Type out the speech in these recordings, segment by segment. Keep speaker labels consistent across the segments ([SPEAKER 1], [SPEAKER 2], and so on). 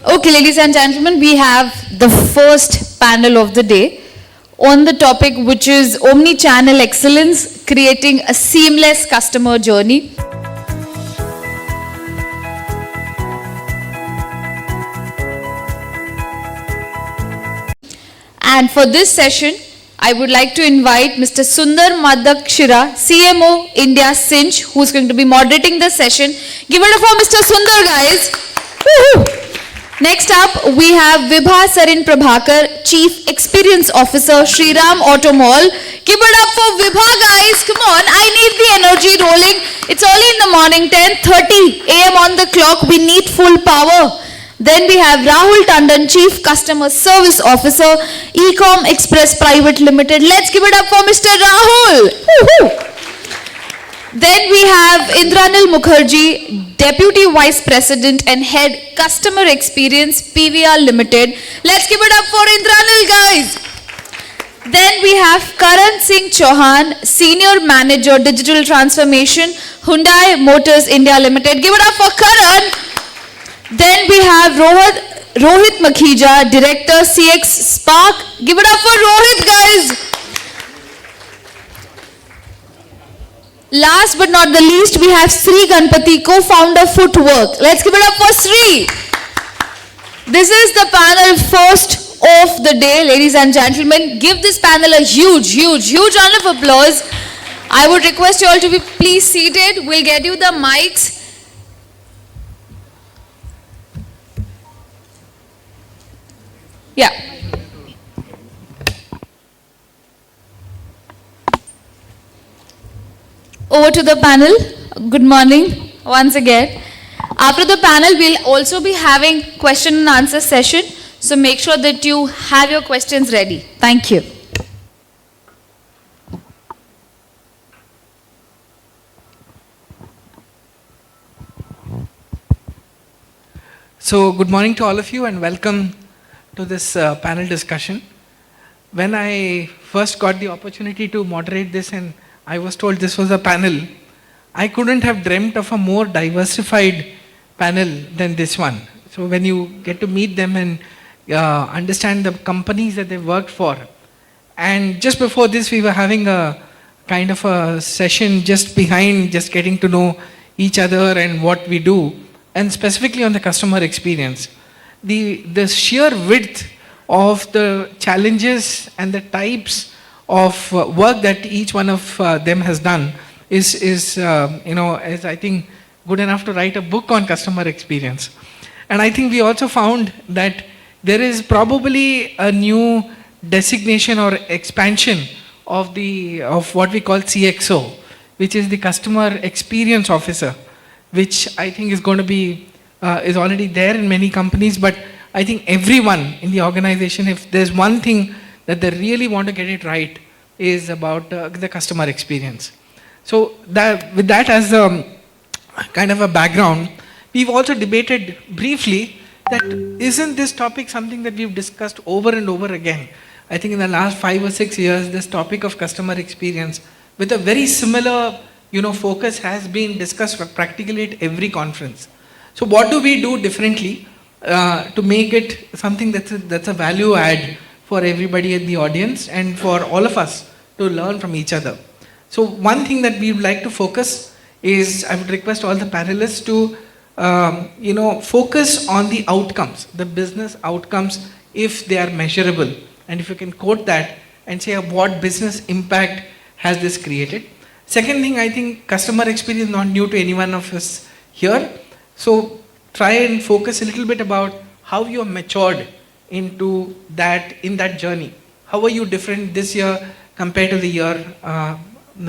[SPEAKER 1] Okay, ladies and gentlemen, we have the first panel of the day on the topic which is omni-channel excellence, creating a seamless customer journey. And for this session, I would like to invite Mr. Sundar Madakshira, CMO India Cinch, who's going to be moderating the session. Give it up for Mr. Sundar, guys. Woo-hoo. Next up, we have Vibha Sarin Prabhakar, Chief Experience Officer, Shriram Auto Mall. Give it up for Vibha, guys. Come on, I need the energy rolling. It's early in the morning, 10:30 a.m. on the clock. We need full power. Then we have Rahul Tandon, Chief Customer Service Officer, Ecom Express Private Limited. Let's give it up for Mr. Rahul. Woo-hoo. Then we have Indranil Mukherjee, Deputy Vice President and Head Customer Experience, PVR Limited. Let's give it up for Indranil, guys. Then we have Karan Singh Chauhan, Senior Manager Digital Transformation, Hyundai Motors India Limited. Give it up for Karan. Then we have Rohit Makhija, Director CX Spark. Give it up for Rohit, guys. Last but not the least, we have Sri Ganpati, co-founder Footwork. Let's give it up for Sri. This is the panel first of the day, ladies and gentlemen. Give this panel a huge round of applause. I would request you all to be please seated. We'll get you the mics. Yeah. Over to the panel. Good morning once again. After the panel, we'll also be having question and answer session. So make sure that you have your questions ready. Thank you.
[SPEAKER 2] So good morning to all of you and welcome to this panel discussion. When I first got the opportunity to moderate this and I was told this was a panel, I couldn't have dreamt of a more diversified panel than this one. So when you get to meet them and understand the companies that they worked for, and just before this we were having a kind of a session just behind, just getting to know each other and what we do, and specifically on the customer experience. The sheer width of the challenges and the types of work that each one of them has done is I think good enough to write a book on customer experience. And I think we also found that there is probably a new designation or expansion of what we call CXO, which is the Customer Experience Officer, which I think is going to be is already there in many companies, but I think everyone in the organization, if there's one thing that they really want to get it right, is about the customer experience. So with that as a kind of a background, we've also debated briefly that isn't this topic something that we've discussed over and over again. I think in the last 5 or 6 years, this topic of customer experience with a very similar focus has been discussed practically at every conference. So what do we do differently to make it something that's a value add for everybody in the audience and for all of us to learn from each other? So one thing that we would like to focus is, I would request all the panelists to focus on the outcomes, the business outcomes, if they are measurable, and if you can quote that and say what business impact has this created. Second thing, I think customer experience is not new to any one of us here. So try and focus a little bit about how you are matured into that, in that journey. How are you different this year compared to the year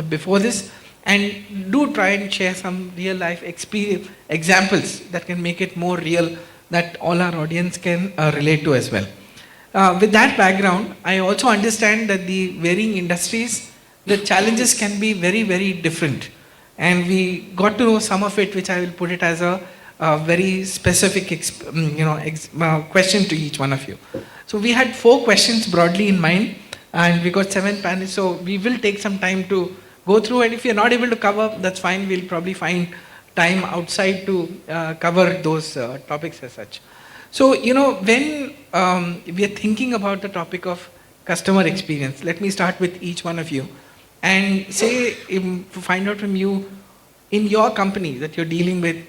[SPEAKER 2] before this? And do try and share some real life experience examples that can make it more real, that all our audience can relate to as well. With that background, I also understand that the varying industries, the challenges can be very different, and we got to know some of it, which I will put it as a very specific question to each one of you. So we had 4 questions broadly in mind, and we got 7 panelists, so we will take some time to go through, and if you're not able to cover, that's fine, we'll probably find time outside to cover those topics as such. So, when we are thinking about the topic of customer experience, let me start with each one of you and say, to find out from you, in your company that you're dealing with,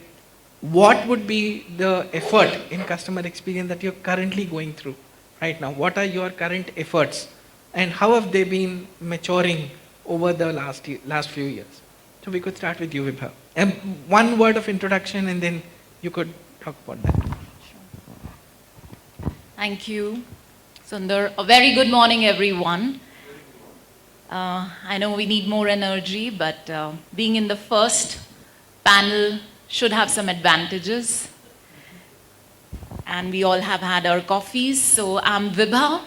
[SPEAKER 2] what would be the effort in customer experience that you're currently going through right now? What are your current efforts and how have they been maturing over the last few years? So we could start with you, Vibha. And one word of introduction and then you could talk about that.
[SPEAKER 3] Thank you, Sundar. A very good morning, everyone. I know we need more energy, but being in the first panel should have some advantages. And we all have had our coffees. So I'm Vibha.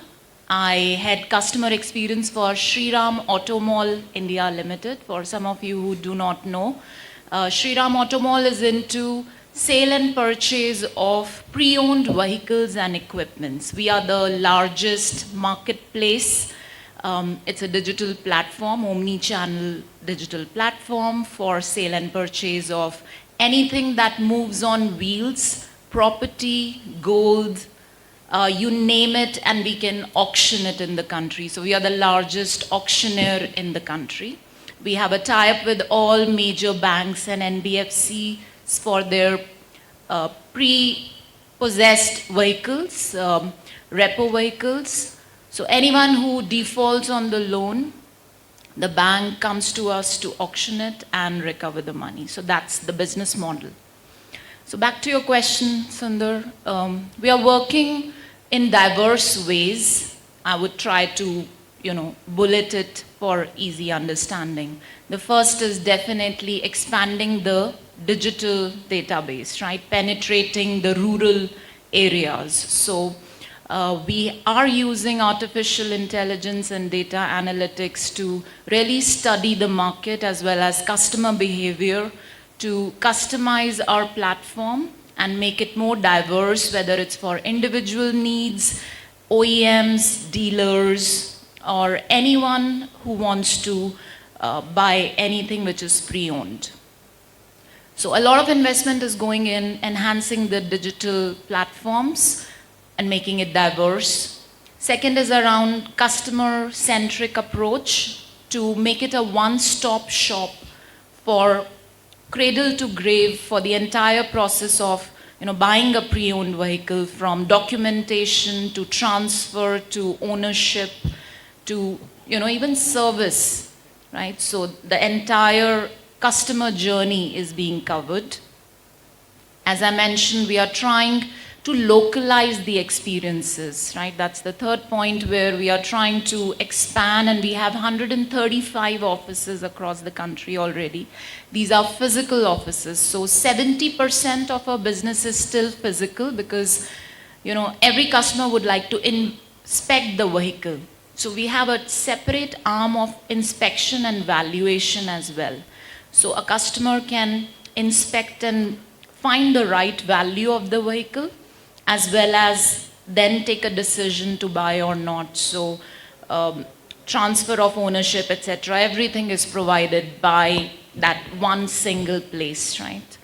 [SPEAKER 3] I head customer experience for Shriram Auto Mall India Limited. For some of you who do not know, Shriram Auto Mall is into sale and purchase of pre-owned vehicles and equipments. We are the largest marketplace. It's a digital platform, omni-channel digital platform for sale and purchase of anything that moves on wheels, property, gold, you name it, and we can auction it in the country. So we are the largest auctioneer in the country. We have a tie-up with all major banks and NBFCs for their pre-possessed vehicles, repo vehicles. So anyone who defaults on the loan, the bank comes to us to auction it and recover the money. So that's the business model. So back to your question, Sundar. We are working in diverse ways. I would try to, bullet it for easy understanding. The first is definitely expanding the digital database, right? Penetrating the rural areas. So we are using artificial intelligence and data analytics to really study the market as well as customer behavior to customize our platform and make it more diverse, whether it's for individual needs, OEMs, dealers, or anyone who wants to buy anything which is pre-owned. So a lot of investment is going in enhancing the digital platforms and making it diverse. Second is around customer-centric approach to make it a one-stop shop for cradle to grave for the entire process of buying a pre-owned vehicle, from documentation to transfer to ownership to even service, right? So the entire customer journey is being covered. As I mentioned, we are trying to localize the experiences, right? That's the third point where we are trying to expand, and we have 135 offices across the country already. These are physical offices. So 70% of our business is still physical because, every customer would like to inspect the vehicle. So we have a separate arm of inspection and valuation as well. So a customer can inspect and find the right value of the vehicle, as well as then take a decision to buy or not. So transfer of ownership, etc. Everything is provided by that one single place, right?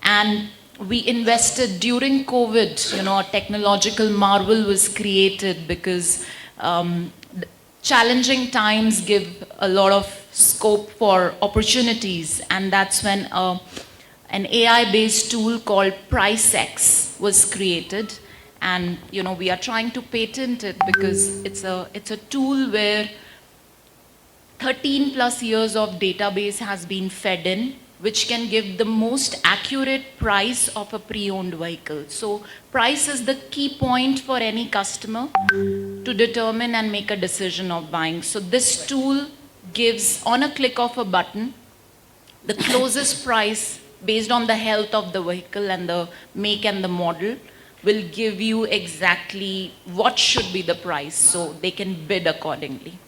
[SPEAKER 3] And we invested during COVID, a technological marvel was created because challenging times give a lot of scope for opportunities, and that's when an AI-based tool called PriceX was created, and we are trying to patent it because it's a tool where 13 plus years of database has been fed in, which can give the most accurate price of a pre-owned vehicle. So price is the key point for any customer to determine and make a decision of buying. So this tool gives, on a click of a button, the closest price based on the health of the vehicle and the make and the model, will give you exactly what should be the price so they can bid accordingly.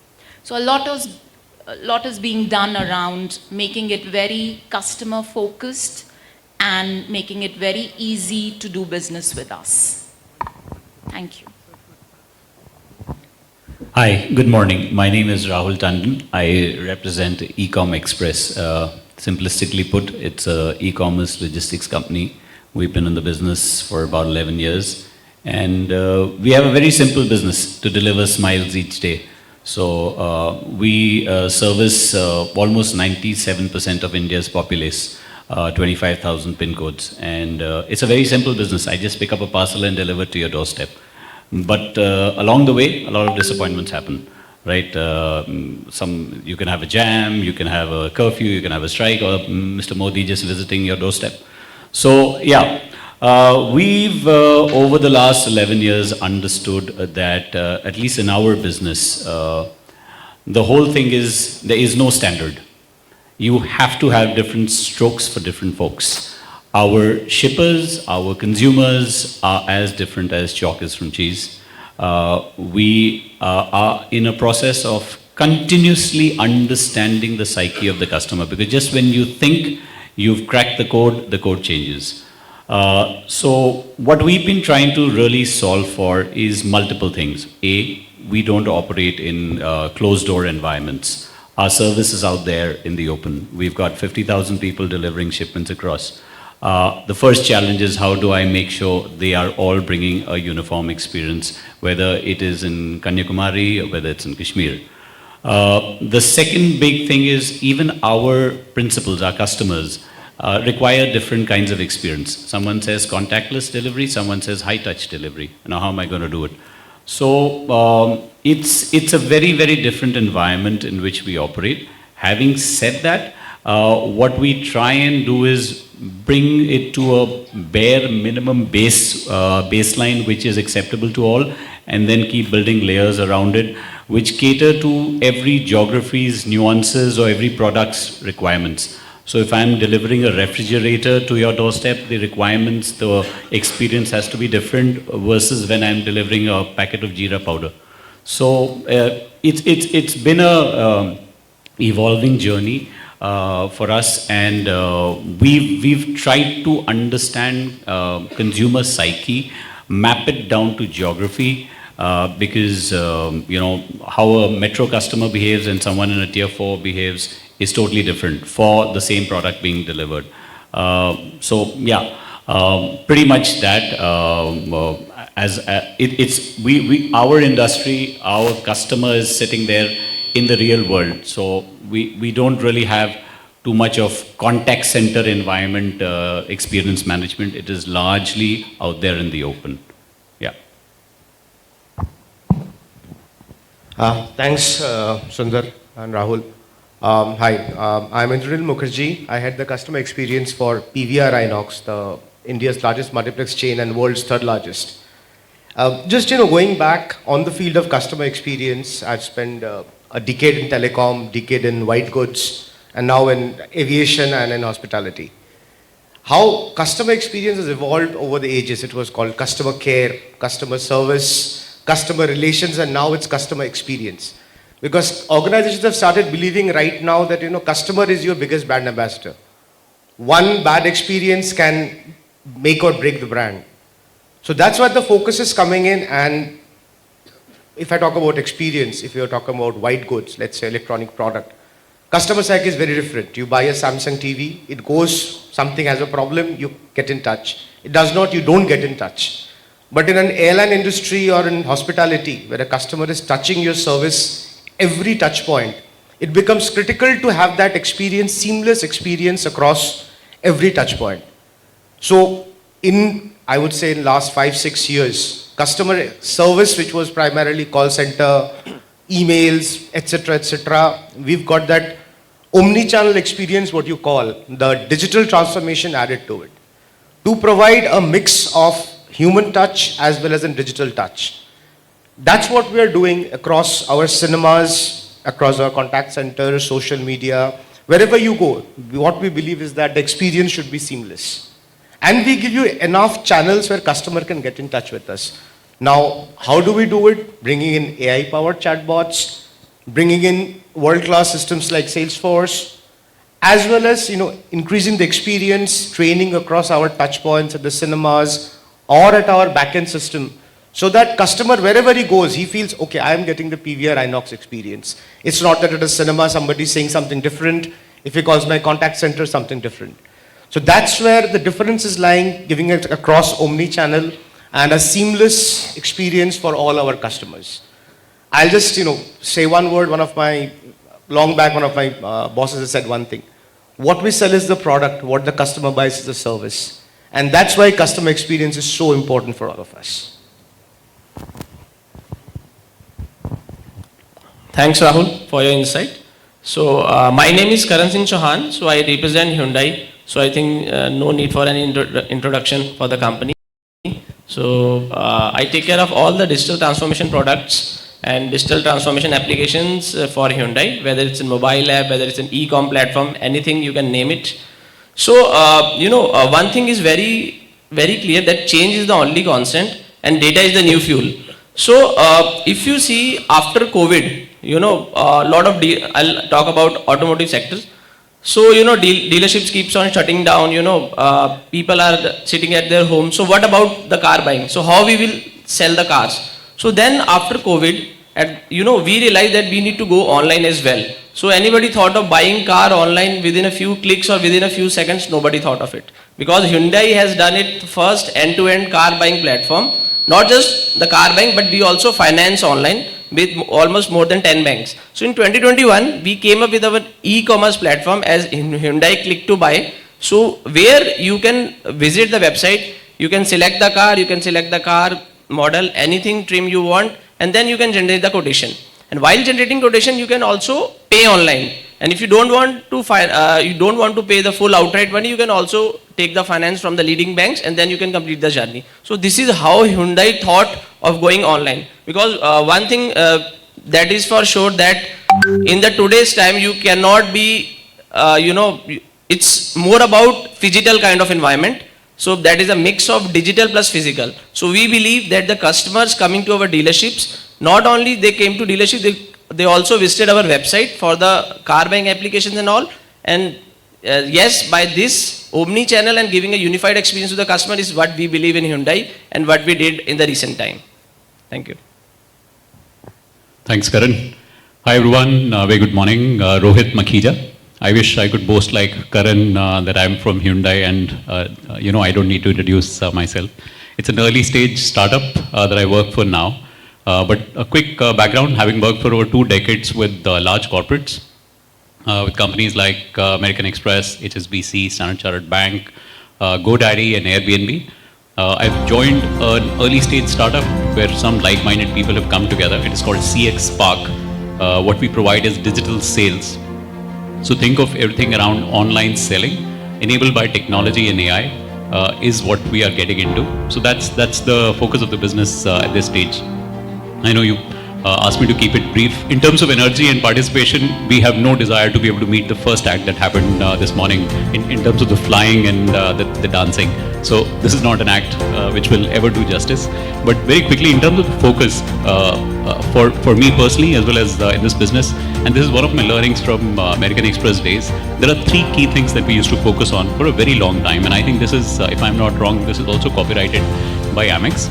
[SPEAKER 3] So a lot is being done around making it very customer focused and making it very easy to do business with us. Thank you.
[SPEAKER 4] Hi, good morning. My name is Rahul Tandon. I represent Ecom Express. Simplistically put, it's an e-commerce logistics company. We've been in the business for about 11 years, And we have a very simple business to deliver smiles each day. So we service almost 97% of India's populace, 25,000 pin codes. And it's a very simple business. I just pick up a parcel and deliver to your doorstep. But along the way, a lot of disappointments happen, right? You can have a jam, you can have a curfew, you can have a strike, or Mr. Modi just visiting your doorstep. So yeah, we've over the last 11 years understood that at least in our business, the whole thing is there is no standard. You have to have different strokes for different folks. Our shippers, our consumers are as different as chalk is from cheese. We are in a process of continuously understanding the psyche of the customer, because just when you think you've cracked the code changes. So what we've been trying to really solve for is multiple things. A, we don't operate in closed door environments. Our service is out there in the open. We've got 50,000 people delivering shipments across. The first challenge is how do I make sure they are all bringing a uniform experience, whether it is in Kanyakumari or whether it's in Kashmir. The second big thing is even our principals, our customers, require different kinds of experience. Someone says contactless delivery, someone says high-touch delivery. Now how am I going to do it? So it's a very, very different environment in which we operate. Having said that, what we try and do is bring it to a bare minimum baseline which is acceptable to all, and then keep building layers around it which cater to every geography's nuances or every product's requirements. So if I'm delivering a refrigerator to your doorstep, the requirements, the experience has to be different versus when I'm delivering a packet of jeera powder. So it's been a evolving journey for us, and we've tried to understand consumer psyche, map it down to geography, because you know how a metro customer behaves and someone in a tier 4 behaves is totally different for the same product being delivered. So yeah, pretty much that. Our industry, our customer is sitting there in the real world. So we don't really have too much of contact center environment experience management. It is largely out there in the open. Yeah.
[SPEAKER 5] Thanks, Sundar and Rahul. Hi, I'm Indranil Mukherjee. I had the customer experience for PVR Inox, the India's largest multiplex chain and world's third largest. Just going back on the field of customer experience, I've spent a decade in telecom, decade in white goods, and now in aviation and in hospitality. How customer experience has evolved over the ages. It was called customer care, customer service, customer relations, and now it's customer experience. Because organizations have started believing right now that customer is your biggest brand ambassador. One bad experience can make or break the brand. So that's why the focus is coming in. And if I talk about experience, if you're talking about white goods, let's say electronic product, customer psyche is very different. You buy a Samsung TV, it goes, something has a problem, you get in touch. It does not, you don't get in touch. But in an airline industry or in hospitality, where a customer is touching your service every touch point, it becomes critical to have that experience, seamless experience across every touch point. So I would say in last 5-6 years, customer service, which was primarily call center, emails, etc., we've got that omni-channel experience, what you call, the digital transformation added to it, to provide a mix of human touch as well as a digital touch. That's what we are doing across our cinemas, across our contact centers, social media, wherever you go. What we believe is that the experience should be seamless. And we give you enough channels where customer can get in touch with us. Now, how do we do it? Bringing in AI-powered chatbots, bringing in world-class systems like Salesforce, as well as increasing the experience, training across our touch points at the cinemas or at our back-end system, so that customer, wherever he goes, he feels, okay, I am getting the PVR Inox experience. It's not that at a cinema somebody is saying something different. If he calls my contact center, something different. So that's where the difference is lying, giving it across omni-channel. and a seamless experience for all our customers. I'll just, say one word. One of my bosses has said one thing. What we sell is the product, what the customer buys is the service. And that's why customer experience is so important for all of us.
[SPEAKER 6] Thanks, Rahul, for your insight. So, my name is Karan Singh Chauhan. So, I represent Hyundai. So, I think no need for any introduction for the company. So, I take care of all the digital transformation products and digital transformation applications for Hyundai, whether it's in mobile app, whether it's an e-com platform, anything you can name it. So, one thing is very, very clear, that change is the only constant and data is the new fuel. So, if you see after COVID, I'll talk about automotive sectors. So, dealerships keeps on shutting down, people are sitting at their home. So, what about the car buying? So, how we will sell the cars? So, then after COVID, we realized that we need to go online as well. So, anybody thought of buying car online within a few clicks or within a few seconds? Nobody thought of it. Because Hyundai has done it first end-to-end car buying platform. Not just the car buying, but we also finance online with almost more than 10 banks. So in 2021, we came up with our e-commerce platform as Hyundai Click to Buy. So where you can visit the website, you can select the car model, anything trim you want, and then you can generate the quotation. And while generating quotation, you can also pay online. And if you don't want to pay the full outright money, you can also take the finance from the leading banks, and then you can complete the journey. So this is how Hyundai thought of going online. Because one thing that is for sure, that in the today's time, you cannot be, it's more about physical kind of environment. So that is a mix of digital plus physical. So we believe that the customers coming to our dealerships, not only they came to dealership, they also visited our website for the car buying applications and all. And yes, by this omni-channel and giving a unified experience to the customer is what we believe in Hyundai and what we did in the recent time. Thank you.
[SPEAKER 4] Thanks, Karan. Hi, everyone. Very good morning. Rohit Makhija. I wish I could boast like Karan that I'm from Hyundai and, I don't need to introduce myself. It's an early stage startup that I work for now. But a quick background, having worked for over 2 decades with large corporates, with companies like American Express, HSBC, Standard Chartered Bank, GoDaddy and Airbnb. I've joined an early stage startup where some like-minded people have come together. It is called CX Spark. What we provide is digital sales. So think of everything around online selling, enabled by technology and AI, is what we are getting into. So that's the focus of the business at this stage. I know you asked me to keep it brief. In terms of energy and participation, we have no desire to be able to meet the first act that happened this morning in terms of the flying and the dancing. So this is not an act which will ever do justice. But very quickly, in terms of the focus, for me personally, as well as in this business, and this is one of my learnings from American Express days, there are 3 key things that we used to focus on for a very long time. And I think this is, if I'm not wrong, this is also copyrighted by Amex.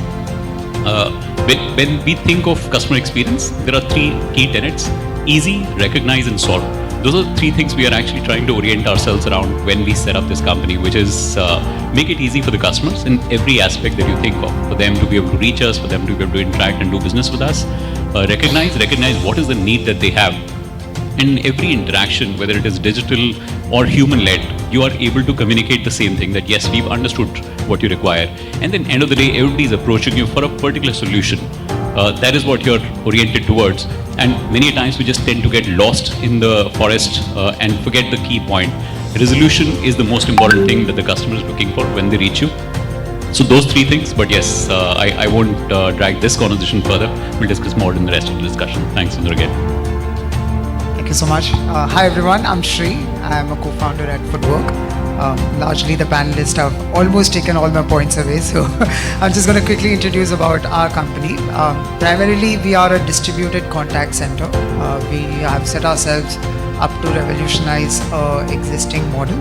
[SPEAKER 4] When we think of customer experience, there are 3 key tenets: easy, recognize, and solve. Those are 3 things we are actually trying to orient ourselves around when we set up this company, which is make it easy for the customers in every aspect that you think of, for them to be able to reach us, for them to be able to interact and do business with us. Recognize what is the need that they have. In every interaction, whether it is digital or human-led, you are able to communicate the same thing, that yes, we've understood what you require. And then end of the day, everybody is approaching you for a particular solution. That is what you're oriented towards. And many times we just tend to get lost in the forest and forget the key point. Resolution is the most important thing that the customer is looking for when they reach you. So those 3 things, but yes, I won't drag this conversation further. We'll discuss more in the rest of the discussion. Thanks, Sundar, again.
[SPEAKER 7] Thank you so much. Hi everyone, I'm Shri. I'm a co-founder at Footwork. Largely the panelists have almost taken all my points away, so I'm just going to quickly introduce about our company. Primarily, we are a distributed contact center. We have set ourselves up to revolutionize existing model.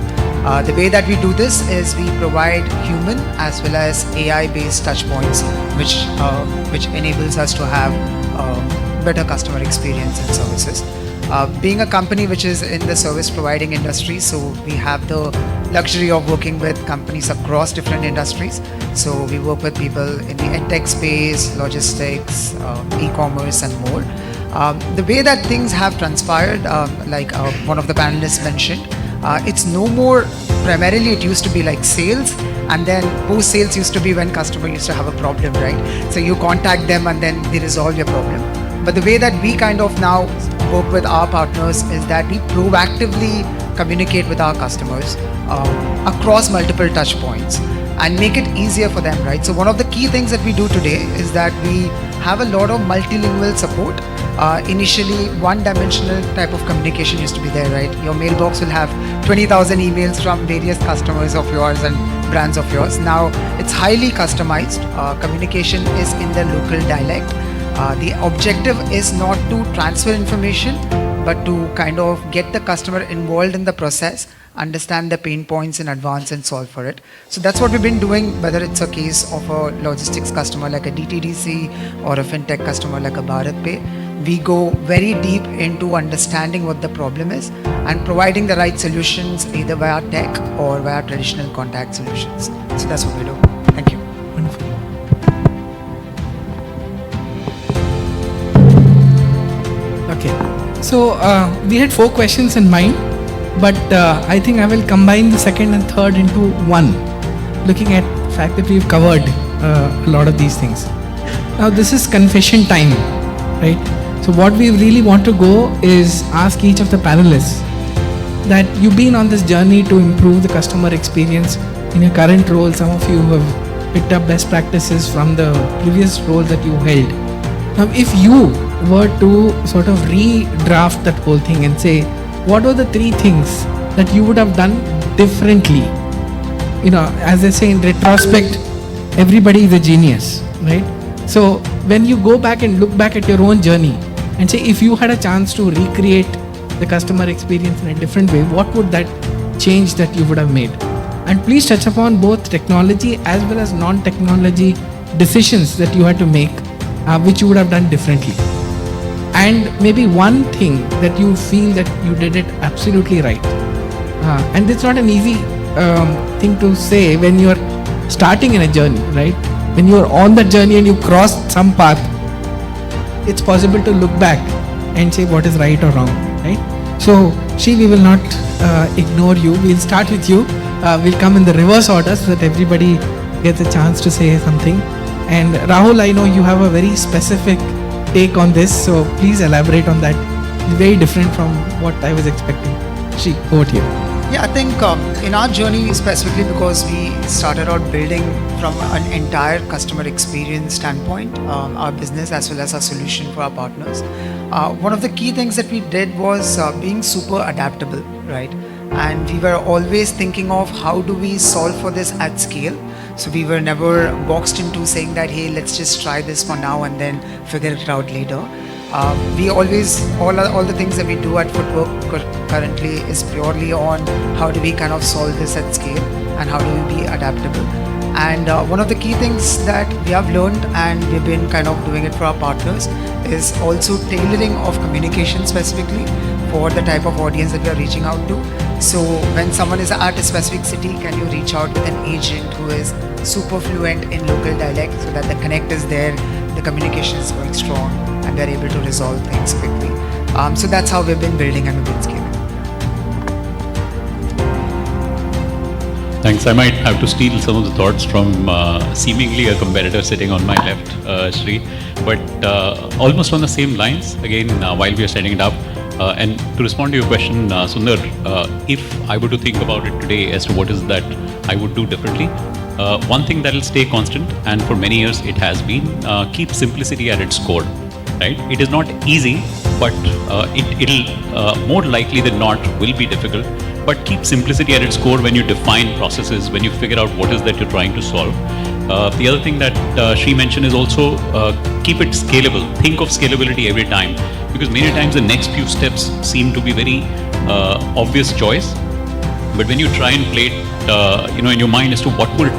[SPEAKER 7] The way that we do this is we provide human as well as AI-based touch points, which enables us to have better customer experience and services. Being a company which is in the service providing industry, so we have the luxury of working with companies across different industries. So we work with people in the edtech space, logistics, e-commerce, and more. The way that things have transpired, like one of the panelists mentioned, it's no more primarily it used to be like sales, and then post sales used to be when customer used to have a problem, right? So you contact them and then they resolve your problem. But the way that we kind of now work with our partners is that we proactively communicate with our customers across multiple touch points and make it easier for them, right? So one of the key things that we do today is that we have a lot of multilingual support. Initially, one-dimensional type of communication used to be there, right? Your mailbox will have 20,000 emails from various customers of yours and brands of yours. Now, it's highly customized. Communication is in the local dialect. The objective is not to transfer information, but to kind of get the customer involved in the process, understand the pain points in advance and solve for it. So that's what we've been doing, whether it's a case of a logistics customer like a DTDC or a fintech customer like a BharatPe. We go very deep into understanding what the problem is and providing the right solutions either via tech or via traditional contact solutions. So that's what we do. Thank you.
[SPEAKER 2] Wonderful. Okay, so we had 4 questions in mind, but I think I will combine the second and third into one, looking at the fact that we've covered a lot of these things. Now this is confession time, right? So what we really want to go is ask each of the panelists that you've been on this journey to improve the customer experience in your current role. Some of you have picked up best practices from the previous role that you held. Now if you were to sort of redraft that whole thing and say, what were the 3 things that you would have done differently? You know, as they say in retrospect, everybody is a genius, right? So when you go back and look back at your own journey and say, if you had a chance to recreate the customer experience in a different way, what would that change that you would have made? And please touch upon both technology as well as non-technology decisions that you had to make, which you would have done differently. And maybe one thing that you feel that you did it absolutely right. And it's not an easy thing to say when you're starting in a journey, right? When you're on that journey and you crossed some path, it's possible to look back and say what is right or wrong, right? So, Shri, we will not ignore you. We'll start with you. We'll come in the reverse order so that everybody gets a chance to say something. And Rahul, I know you have a very specific take on this, so please elaborate on that. It's very different from what I was expecting. Shri, over to you.
[SPEAKER 7] Yeah, I think in our journey specifically, because we started out building from an entire customer experience standpoint, our business as well as our solution for our partners. One of the key things that we did was being super adaptable, right? And we were always thinking of how do we solve for this at scale. So we were never boxed into saying that, hey, let's just try this for now and then figure it out later. We always, all the things that we do at Footwork currently is purely on how do we kind of solve this at scale and how do we be adaptable. And one of the key things that we have learned, and we've been kind of doing it for our partners, is also tailoring of communication specifically for the type of audience that we are reaching out to. So when someone is at a specific city, can you reach out with an agent who is super fluent in local dialect so that the connect is there, the communication is going strong, and we are able to resolve things quickly. So that's how we've been building and we've been scaling.
[SPEAKER 4] Thanks. I might have to steal some of the thoughts from seemingly a competitor sitting on my left, Shri, but almost on the same lines, again, while we are setting it up. And to respond to your question, Sundar, if I were to think about it today as to what is that I would do differently, one thing that will stay constant, and for many years it has been, keep simplicity at its core. Right? It is not easy, but it'll more likely than not will be difficult. But keep simplicity at its core when you define processes, when you figure out what is that you're trying to solve. The other thing that Shri mentioned is also keep it scalable. Think of scalability every time, because many times the next few steps seem to be very obvious choice. But when you try and play it, in your mind as to what will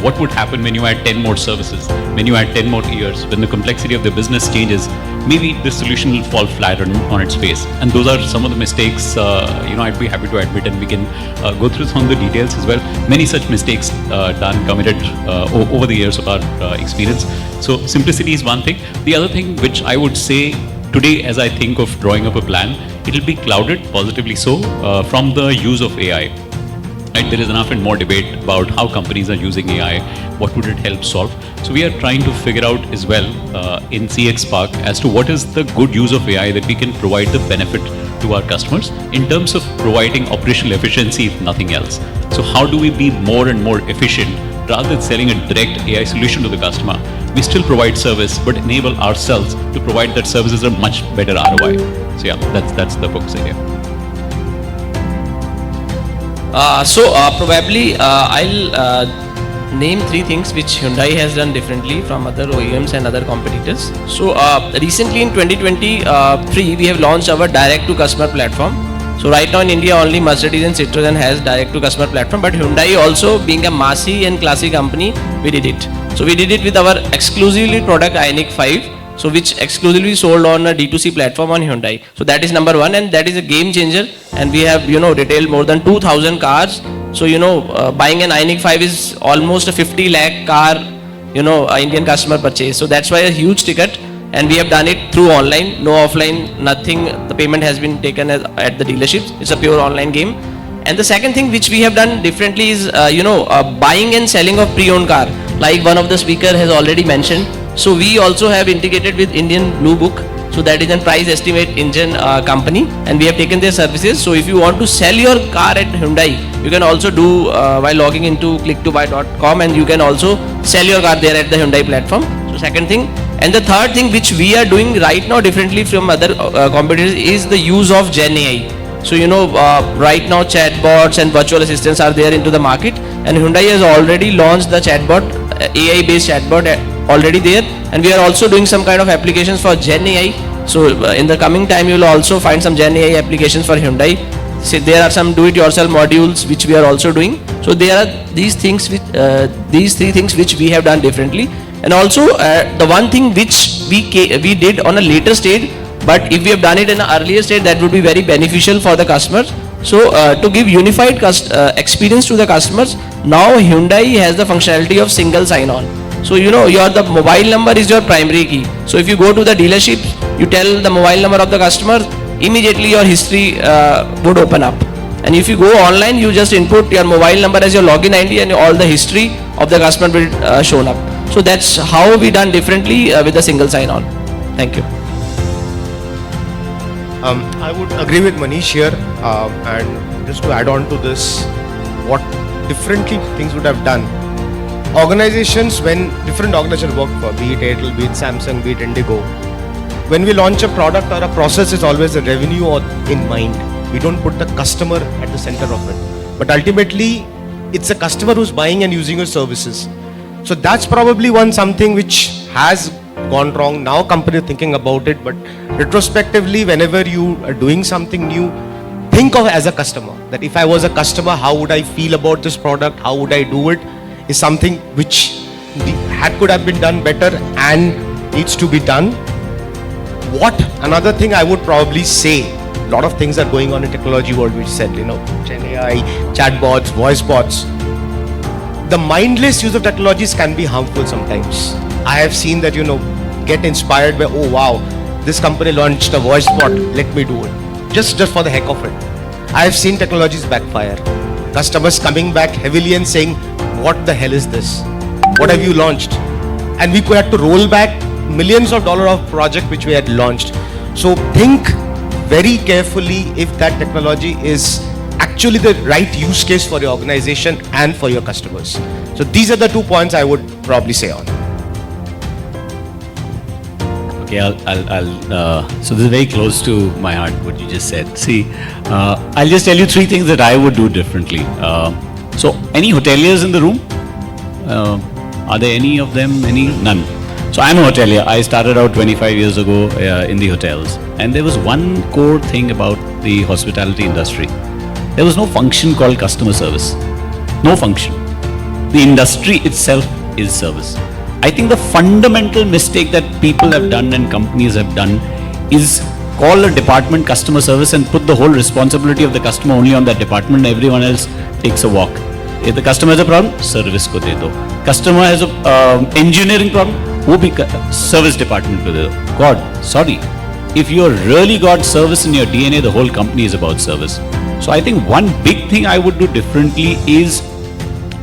[SPEAKER 4] what would happen when you add 10 more services, when you add 10 more years, when the complexity of the business changes, maybe the solution will fall flat on its face. And those are some of the mistakes, I'd be happy to admit, and we can go through some of the details as well. Many such mistakes committed over the years of our experience. So simplicity is one thing. The other thing which I would say today, as I think of drawing up a plan, it will be clouded, positively so, from the use of AI. Right? There is enough and more debate about how companies are using AI, what would it help solve. So we are trying to figure out as well in CX Park as to what is the good use of AI that we can provide the benefit to our customers in terms of providing operational efficiency, if nothing else. So how do we be more and more efficient rather than selling a direct AI solution to the customer? We still provide service, but enable ourselves to provide that service as a much better ROI. So yeah, that's the focus area.
[SPEAKER 6] Probably I'll name three things which Hyundai has done differently from other OEMs and other competitors. So recently in 2023 we have launched our direct to customer platform. So right now in India only Mercedes and Citroën has direct to customer platform, but Hyundai also, being a massy and classy company, we did it. So we did it with our exclusively product Ioniq 5. So which exclusively sold on a D2C platform on Hyundai. So that is number one, and that is a game changer. And we have, retailed more than 2,000 cars. So, buying an Ioniq 5 is almost a 50 lakh car, Indian customer purchase. So that's why a huge ticket. And we have done it through online, no offline, nothing. The payment has been taken at the dealerships. It's a pure online game. And the second thing which we have done differently is, buying and selling of pre-owned car. Like one of the speaker has already mentioned. So we also have integrated with Indian Blue Book. So that is a price estimate engine company, and we have taken their services. So if you want to sell your car at Hyundai, you can also do while logging into click2buy.com, and you can also sell your car there at the Hyundai platform. So second thing. And the third thing which we are doing right now differently from other competitors is the use of Gen AI. So right now chatbots and virtual assistants are there into the market, and Hyundai has already launched the chatbot, AI based chatbot already there, and we are also doing some kind of applications for Gen AI. So in the coming time you will also find some Gen AI applications for Hyundai. So there are some do-it-yourself modules which we are also doing. So there are these things which these three things which we have done differently, and also the one thing which we did on a later stage, but if we have done it in an earlier stage, that would be very beneficial for the customers. So to give unified experience to the customers, now Hyundai has the functionality of single sign-on. So the mobile number is your primary key. So if you go to the dealership, you tell the mobile number of the customer, immediately your history would open up. And if you go online, you just input your mobile number as your login ID, and all the history of the customer will shown up. So that's how we done differently with the single sign-on. Thank you.
[SPEAKER 5] I would agree with Manish here, and just to add on to this, what differently things would have done. Organizations, when different organizations work for, be it Airtel, be it Samsung, be it Indigo, when we launch a product or a process, it's always a revenue in mind. We don't put the customer at the center of it. But ultimately, it's a customer who's buying and using your services. So that's probably something which has gone wrong. Now companies are thinking about it, but retrospectively, whenever you are doing something new, think of as a customer. That if I was a customer, how would I feel about this product? How would I do it? Is something which could have been done better and needs to be done. Another thing I would probably say, a lot of things are going on in technology world, which said, Gen AI, chatbots, voice bots. The mindless use of technologies can be harmful sometimes. I have seen that, get inspired by, oh wow, this company launched a voice bot, let me do it. Just for the heck of it. I have seen technologies backfire. Customers coming back heavily and saying, what the hell is this? What have you launched? And we had to roll back millions of dollars of project which we had launched. So think very carefully if that technology is actually the right use case for your organization and for your customers. So these are the 2 points I would probably say on.
[SPEAKER 4] Okay, so this is very close to my heart, what you just said. See, I'll just tell you 3 things that I would do differently. So, any hoteliers in the room? Are there any of them? None. So, I'm a hotelier. I started out 25 years ago in the hotels. And there was one core thing about the hospitality industry. There was no function called customer service. No function. The industry itself is service. I think the fundamental mistake that people have done and companies have done is call a department customer service and put the whole responsibility of the customer only on that department, and everyone else takes a walk. If the customer has a problem, service ko de do. Customer has a engineering problem, wo bhi service department ko de do. God, sorry. If you're really got service in your DNA, the whole company is about service. So I think one big thing I would do differently is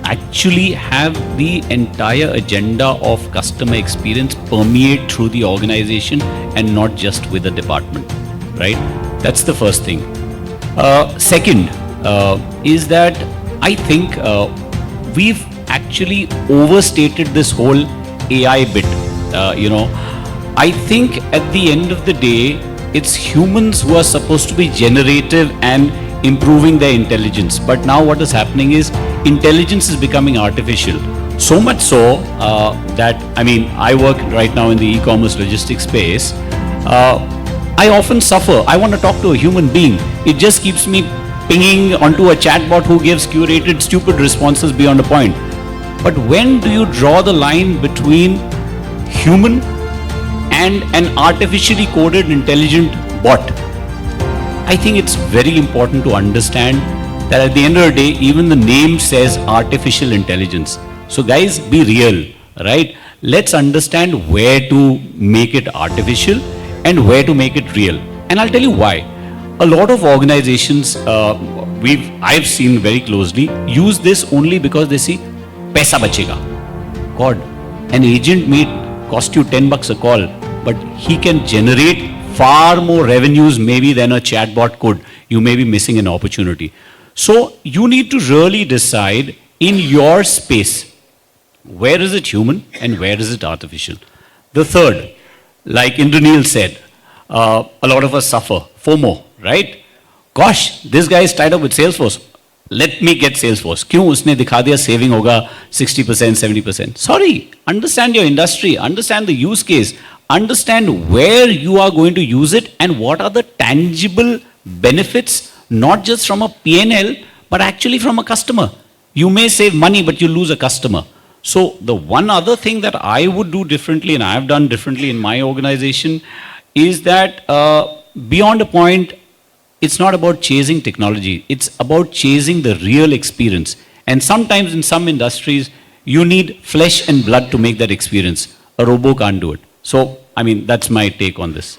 [SPEAKER 4] actually have the entire agenda of customer experience permeate through the organization and not just with the department, right? That's the first thing. Second is that I think we've actually overstated this whole AI bit. I think at the end of the day, it's humans who are supposed to be generative and improving their intelligence. But now what is happening is intelligence is becoming artificial. So much so that, I work right now in the e-commerce logistics space. I often suffer. I want to talk to a human being. It just keeps me pinging onto a chatbot who gives curated, stupid responses beyond a point. But when do you draw the line between human and an artificially coded intelligent bot? I think it's very important to understand that at the end of the day, even the name says artificial intelligence. So guys, be real, right? Let's understand where to make it artificial and where to make it real. And I'll tell you why. A lot of organizations I've seen very closely use this only because they see paisa bachega. God, an agent may cost you $10 a call, but he can generate far more revenues maybe than a chatbot could. You may be missing an opportunity. So you need to really decide in your space, where is it human and where is it artificial? The third, like Indranil said, a lot of us suffer FOMO, right? Gosh, this guy is tied up with Salesforce. Let me get Salesforce. Kyun usne dikha diya saving hoga 60%, 70%. Sorry, understand your industry, understand the use case, understand where you are going to use it and what are the tangible benefits, not just from a P&L, but actually from a customer. You may save money, but you lose a customer. So the one other thing that I would do differently, and I have done differently in my organization, is that beyond a point, it's not about chasing technology. It's about chasing the real experience. And sometimes in some industries, you need flesh and blood to make that experience. A robo can't do it. So, that's my take on this.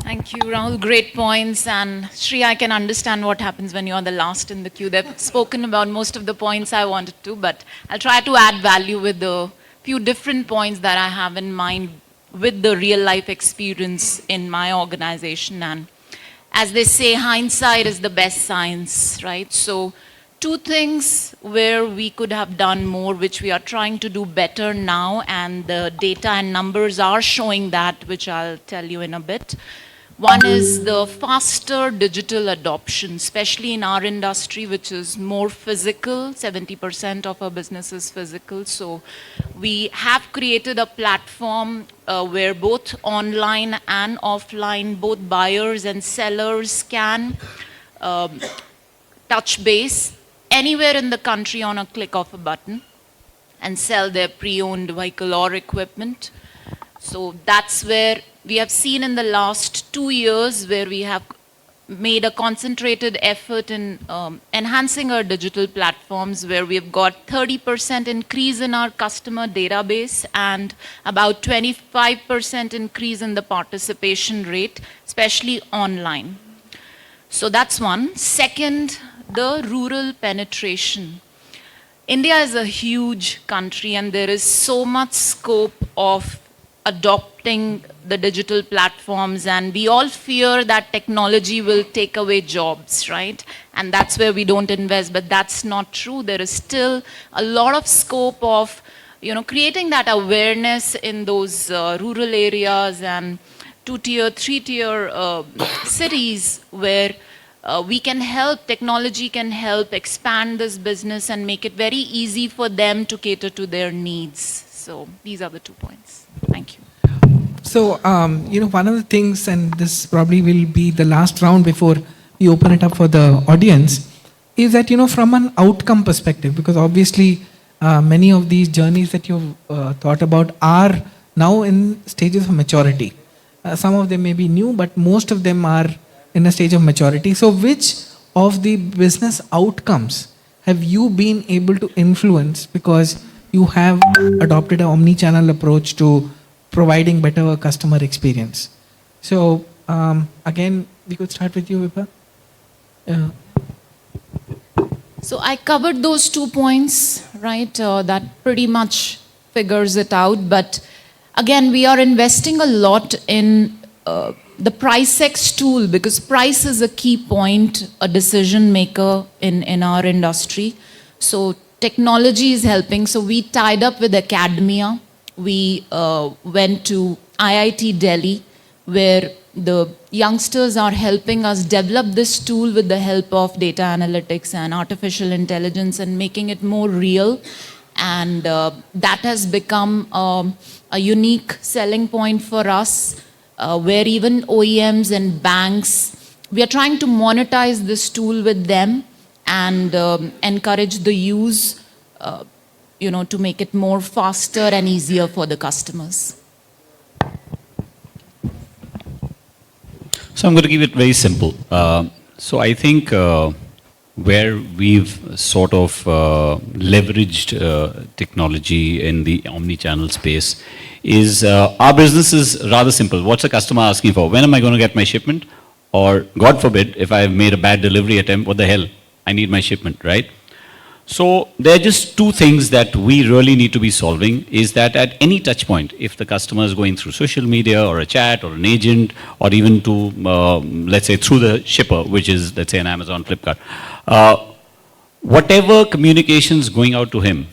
[SPEAKER 3] Thank you, Rahul. Great points. And Shri, I can understand what happens when you're the last in the queue. They've spoken about most of the points I wanted to, but I'll try to add value with the few different points that I have in mind with the real life experience in my organization. And as they say, hindsight is the best science, right? So two things where we could have done more, which we are trying to do better now, and the data and numbers are showing that, which I'll tell you in a bit. One is the faster digital adoption, especially in our industry, which is more physical. 70% of our business is physical. So we have created a platform where both online and offline, both buyers and sellers can touch base anywhere in the country on a click of a button and sell their pre-owned vehicle or equipment. So that's where we have seen in the last 2 years where we have made a concentrated effort in enhancing our digital platforms, where we've got 30% increase in our customer database and about 25% increase in the participation rate, especially online. So that's one. Second, the rural penetration. India is a huge country and there is so much scope of adopting the digital platforms, and we all fear that technology will take away jobs, right? And that's where we don't invest, but that's not true. There is still a lot of scope of, creating that awareness in those rural areas and 2-tier, 3-tier cities where we can help, technology can help expand this business and make it very easy for them to cater to their needs. So these are the 2 points. Thank you.
[SPEAKER 2] So, one of the things, and this probably will be the last round before we open it up for the audience, is that, from an outcome perspective, because obviously many of these journeys that you've thought about are now in stages of maturity. Some of them may be new, but most of them are in a stage of maturity. So which of the business outcomes have you been able to influence because you have adopted an omni-channel approach to providing better customer experience? So again, we could start with you, Vibha.
[SPEAKER 3] So I covered those 2 points, right? That pretty much figures it out. But again, we are investing a lot in the PriceX tool because price is a key point, a decision maker in our industry. So technology is helping. So we tied up with academia. We went to IIT Delhi, where the youngsters are helping us develop this tool with the help of data analytics and artificial intelligence and making it more real. And that has become a unique selling point for us, where even OEMs and banks, we are trying to monetize this tool with them and encourage the use, to make it more faster and easier for the customers.
[SPEAKER 4] So I'm going to keep it very simple. So I think where we've sort of leveraged technology in the omni-channel space is our business is rather simple. What's a customer asking for? When am I going to get my shipment? Or God forbid, if I've made a bad delivery attempt, what the hell? I need my shipment, right? So there are just two things that we really need to be solving is that at any touch point, if the customer is going through social media or a chat or an agent or even to, let's say, through the shipper, which is, let's say, an Amazon, Flipkart, whatever communications going out to him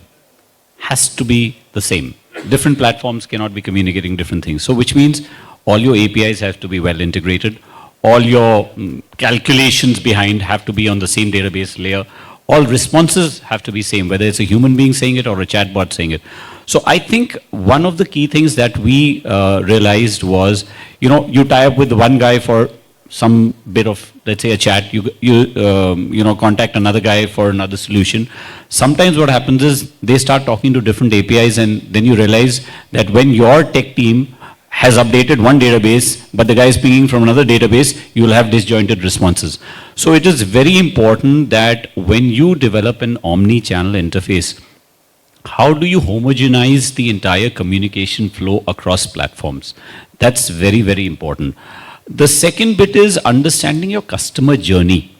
[SPEAKER 4] has to be the same. Different platforms cannot be communicating different things. So which means all your APIs have to be well integrated. All your calculations behind have to be on the same database layer. All responses have to be same, whether it's a human being saying it or a chatbot saying it. So I think one of the key things that we realized was, you tie up with one guy for some bit of, let's say, a chat, you contact another guy for another solution. Sometimes what happens is they start talking to different APIs and then you realize that when your tech team has updated one database, but the guy is pinging from another database, you will have disjointed responses. So it is very important that when you develop an omni-channel interface, how do you homogenize the entire communication flow across platforms? That's very, very important. The second bit is understanding your customer journey.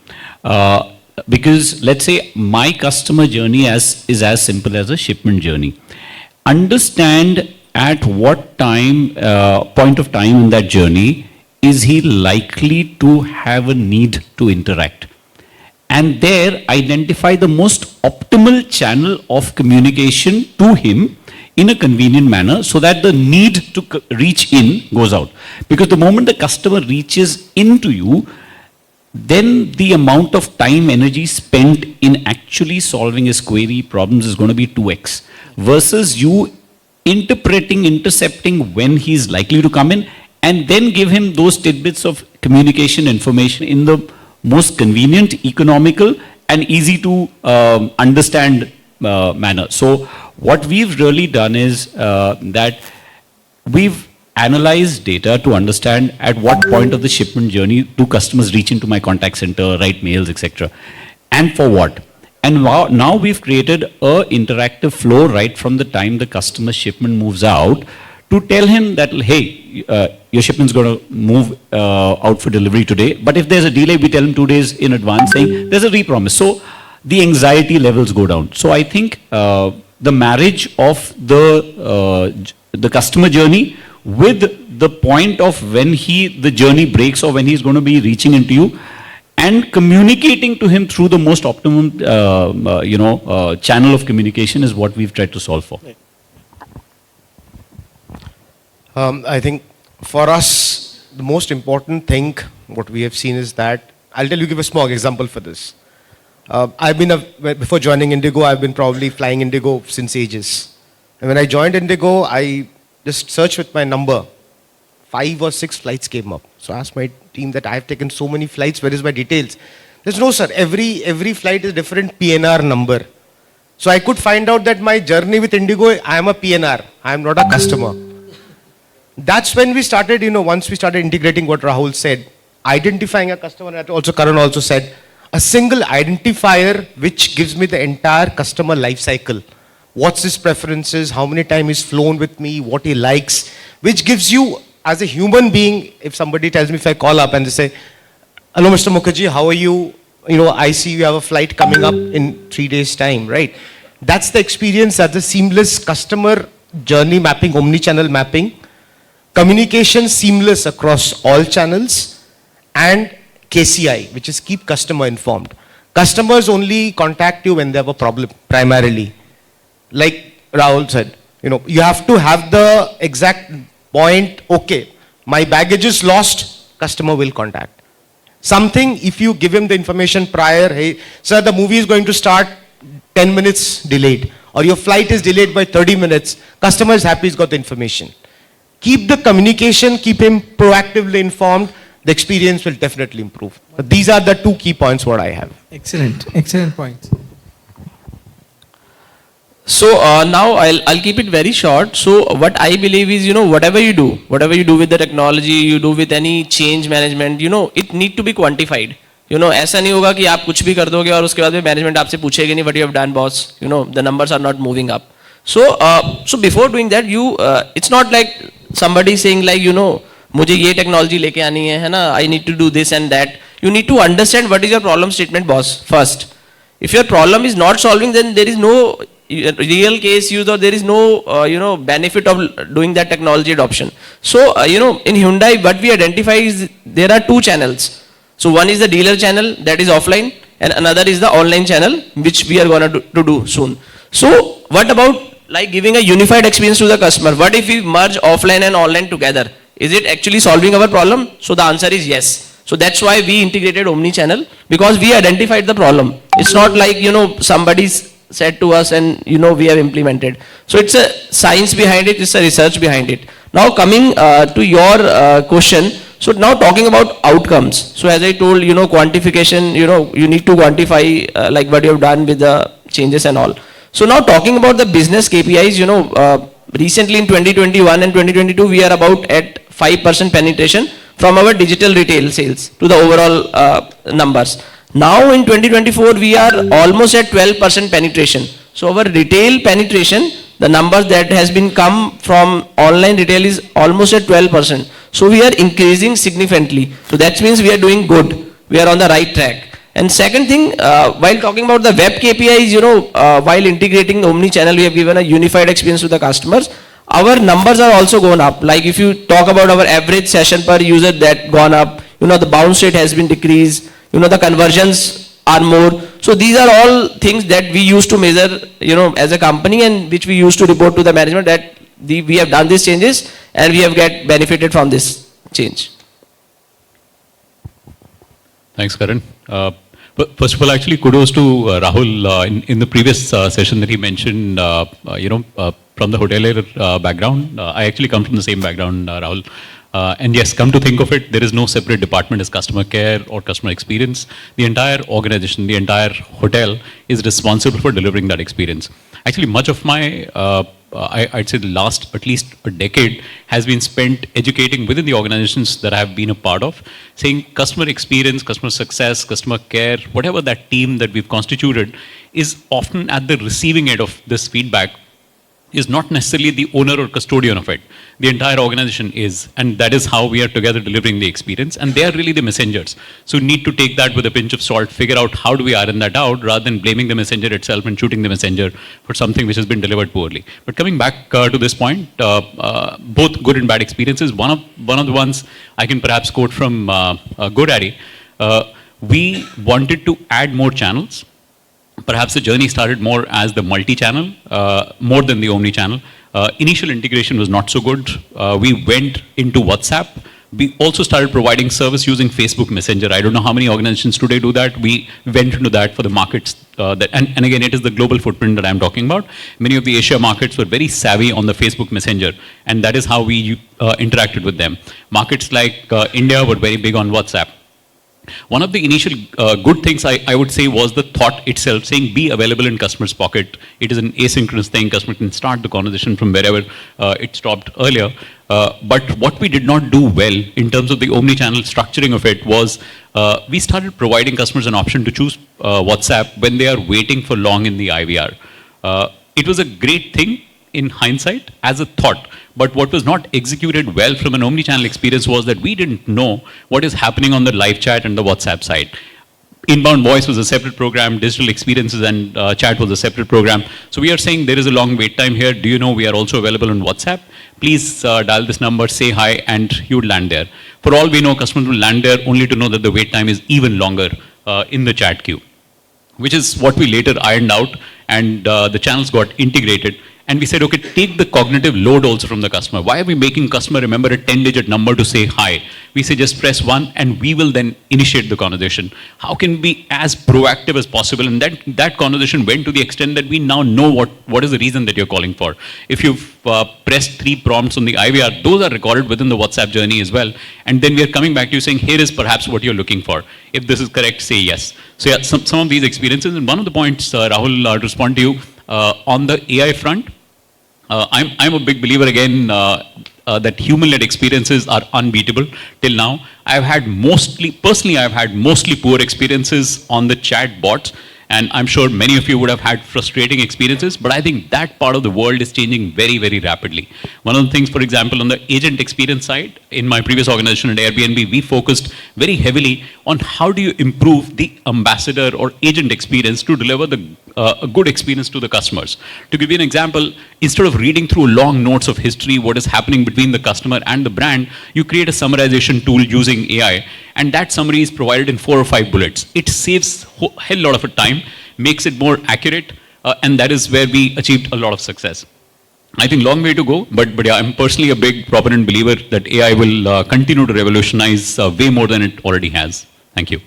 [SPEAKER 4] Because let's say my customer journey is as simple as a shipment journey. Understand at what point of time in that journey is he likely to have a need to interact. And there identify the most optimal channel of communication to him in a convenient manner so that the need to reach in goes out. Because the moment the customer reaches into you, then the amount of time, energy spent in actually solving his query problems is going to be 2x versus you intercepting when he's likely to come in and then give him those tidbits of communication information in the most convenient, economical and easy to understand manner. So what we've really done is that we've analyzed data to understand at what point of the shipment journey do customers reach into my contact center, write mails, etc. And for what? And now we've created a interactive flow right from the time the customer shipment moves out to tell him that, hey, your shipment's going to move out for delivery today. But if there's a delay, we tell him 2 days in advance saying there's a repromise. So the anxiety levels go down. So I think the marriage of the customer journey with the point of when the journey breaks or when he's going to be reaching into you, and communicating to him through the most optimum, channel of communication is what we've tried to solve for.
[SPEAKER 5] I think for us, the most important thing, what we have seen is that, give a small example for this. Before joining Indigo, I've been probably flying Indigo since ages. And when I joined Indigo, I just searched with my number. 5 or 6 flights came up. So I asked my team that I've taken so many flights, where is my details? There's no, sir. Every flight is different PNR number. So I could find out that my journey with Indigo, I am a PNR. I am not a customer. That's when we started, once we started integrating what Rahul said, identifying a customer, and also Karan also said, a single identifier which gives me the entire customer life cycle. What's his preferences, how many times he's flown with me, what he likes, which gives you, as a human being, if somebody tells me, if I call up and they say, hello, Mr. Mukherjee, how are you? I see you have a flight coming up in 3 days' time, right? That's the experience, that's the seamless customer journey mapping, omni-channel mapping, communication seamless across all channels, and KCI, which is keep customer informed. Customers only contact you when they have a problem, primarily. Like Rahul said, you have to have the exact point, okay, my baggage is lost, customer will contact. Something, if you give him the information prior, hey, sir, the movie is going to start 10 minutes delayed, or your flight is delayed by 30 minutes, customer is happy, he's got the information. Keep the communication, keep him proactively informed, the experience will definitely improve. But these are the 2 key points what I have.
[SPEAKER 2] Excellent point.
[SPEAKER 6] So now I'll keep it very short. So what I believe is, whatever you do with the technology, you do with any change management, it need to be quantified. ऐसा नहीं होगा कि आप कुछ भी कर दोगे और उसके बाद में management आपसे पूछेगी नहीं what you have done, boss. The numbers are not moving up. So before doing that, it's not like somebody saying like, मुझे ये technology लेके आनी है ना, I need to do this and that. You need to understand what is your problem statement, boss, first. If your problem is not solving, then there is no real case use or there is no benefit of doing that technology adoption. So in Hyundai what we identify is there are 2 channels. So one is the dealer channel, that is offline, and another is the online channel, which we are going to do soon. So what about like giving a unified experience to the customer? What if we merge offline and online together? Is it actually solving our problem? So the answer is yes. So that's why we integrated omni-channel, because we identified the problem. It's not like somebody's said to us and we have implemented. So it's a science behind it, it's a research behind it. Now coming to your question, so now talking about outcomes. So as I told, quantification, you need to quantify like what you have done with the changes and all. So now talking about the business KPIs, recently in 2021 and 2022, we are about at 5% penetration from our digital retail sales to the overall numbers. Now in 2024, we are almost at 12% penetration. So our retail penetration, the numbers that has been come from online retail is almost at 12%. So we are increasing significantly. So that means we are doing good. We are on the right track. And second thing, while talking about the web KPIs, while integrating omni-channel, we have given a unified experience to the customers. Our numbers are also gone up. Like if you talk about our average session per user, that gone up. The bounce rate has been decreased. The conversions are more. So these are all things that we used to measure, as a company, and which we used to report to the management that we have done these changes and we have benefited from this change.
[SPEAKER 4] Thanks, Karan. First of all, actually, kudos to Rahul. In the previous session that he mentioned, from the hotelier background, I actually come from the same background, Rahul. And yes, come to think of it, there is no separate department as customer care or customer experience. The entire organization, the entire hotel is responsible for delivering that experience. Actually, much of my, I'd say the last at least a decade has been spent educating within the organizations that I have been a part of, saying customer experience, customer success, customer care, whatever that team that we've constituted is often at the receiving end of this feedback, is not necessarily the owner or custodian of it. The entire organization is, and that is how we are together delivering the experience, and they are really the messengers. So we need to take that with a pinch of salt, figure out how do we iron that out, rather than blaming the messenger itself and shooting the messenger for something which has been delivered poorly. But coming back to this point, both good and bad experiences. One of the ones I can perhaps quote from GoDaddy, we wanted to add more channels. Perhaps the journey started more as the multi-channel, more than the omni-channel. Initial integration was not so good. We went into WhatsApp. We also started providing service using Facebook Messenger. I don't know how many organizations today do that. We went into that for the markets. And again, it is the global footprint that I'm talking about. Many of the Asia markets were very savvy on the Facebook Messenger, and that is how we interacted with them. Markets like India were very big on WhatsApp.
[SPEAKER 8] One of the initial good things I would say was the thought itself, saying be available in customer's pocket. It is an asynchronous thing. Customer can start the conversation from wherever it stopped earlier. But what we did not do well in terms of the omni-channel structuring of it was we started providing customers an option to choose WhatsApp when they are waiting for long in the IVR. It was a great thing in hindsight as a thought, but what was not executed well from an omni-channel experience was that we didn't know what is happening on the live chat and the WhatsApp side. Inbound voice was a separate program, digital experiences and chat was a separate program. So we are saying there is a long wait time here. Do you know we are also available on WhatsApp? Please dial this number, say hi, and you would land there. For all we know, customers will land there only to know that the wait time is even longer in the chat queue, which is what we later ironed out, and the channels got integrated. And we said, okay, take the cognitive load also from the customer. Why are we making customer remember a 10-digit number to say hi? We say just press 1 and we will then initiate the conversation. How can we be as proactive as possible? And that conversation went to the extent that we now know what is the reason that you're calling for. If you've pressed 3 prompts on the IVR, those are recorded within the WhatsApp journey as well. And then we are coming back to you saying, here is perhaps what you're looking for. If this is correct, say yes. So yeah, some of these experiences. And one of the points, Rahul, to respond to you, on the AI front, I'm a big believer again that human-led experiences are unbeatable till now. Personally, I've had mostly poor experiences on the chat bots, and I'm sure many of you would have had frustrating experiences, but I think that part of the world is changing very, very rapidly. One of the things, for example, on the agent experience side, in my previous organization at Airbnb, we focused very heavily on how do you improve the ambassador or agent experience to deliver a good experience to the customers. To give you an example, instead of reading through long notes of history, what is happening between the customer and the brand, you create a summarization tool using AI, and that summary is provided in 4 or 5 bullets. It saves a hell lot of time, makes it more accurate, and that is where we achieved a lot of success. I think long way to go, but yeah, I'm personally a big proponent believer that AI will continue to revolutionize way more than it already has. Thank you.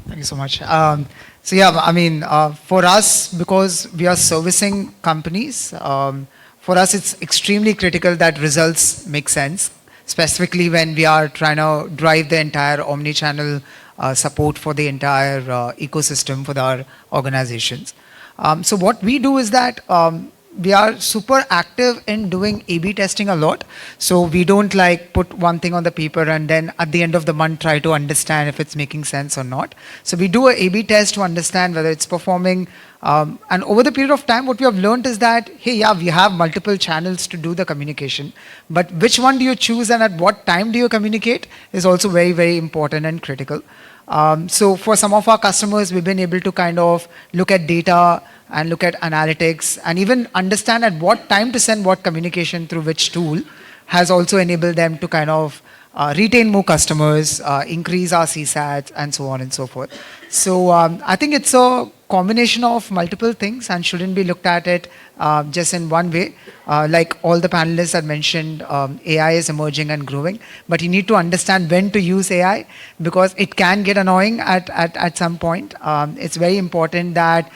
[SPEAKER 7] Thank you so much. So yeah, I mean, for us, because we are servicing companies, for us it's extremely critical that results make sense, specifically when we are trying to drive the entire omni-channel support for the entire ecosystem for our organizations. So what we do is that we are super active in doing A/B testing a lot. So we don't like put one thing on the paper and then at the end of the month try to understand if it's making sense or not. So we do a A/B test to understand whether it's performing. And over the period of time, what we have learned is that, hey, yeah, we have multiple channels to do the communication, but which one do you choose and at what time do you communicate is also very, very important and critical. So for some of our customers, we've been able to kind of look at data and look at analytics and even understand at what time to send what communication through which tool has also enabled them to kind of retain more customers, increase our CSATs and so on and so forth. So I think it's a combination of multiple things and shouldn't be looked at it just in one way. Like all the panelists had mentioned, AI is emerging and growing, but you need to understand when to use AI because it can get annoying at some point. It's very important that